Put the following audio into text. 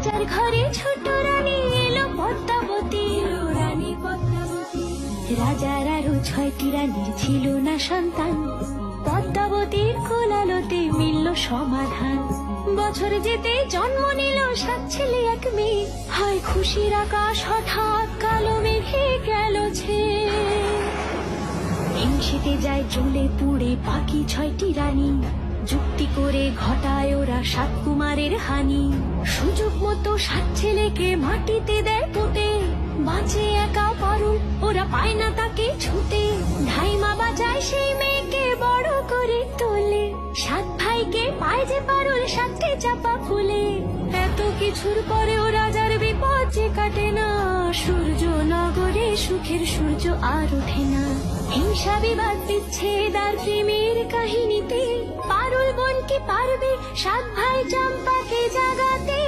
রাজার ঘরে ছোট রানী এলো পদ্মাবতী, রাজার আরো 6টি রানীর ছিল না সন্তান, পদ্মাবতীর কোলালোতে মিলল সমাধান। বছর যেতে জন্ম নিল 7 ছেলে 1 মেয়ে, হয় খুশির আকাশ হঠাৎ কালো মেঘে গেল ছেয়ে। হিংসেতে যায় জ্বলে পুড়ে বাকি 6টি রানী, যুক্তি করে ঘটায় ওরা 7 কুমারের হানি। সুযোগ মতো 7 ছেলেকে মাটিতে দেয় পুঁতে, বাঁচে একা পারুল, ওরা পায় না তাকে ছুতে। ধাইমা বাজায় সেই মেয়েকে বড় করে তোলে, 7 ভাইকে পায় যে পারুল 7টে চাপা ফুলে। এত কিছুর পরেও রাজার বিপদ যে কাটে না, সূর্য নগরে সুখের সূর্য আর ওঠে না। হিংসা বিবাদ বিচ্ছেদ আর প্রেমের কাহিনীতে পারুল বোন কি পারবে 7 ভাই চম্পাকে জাগাতে?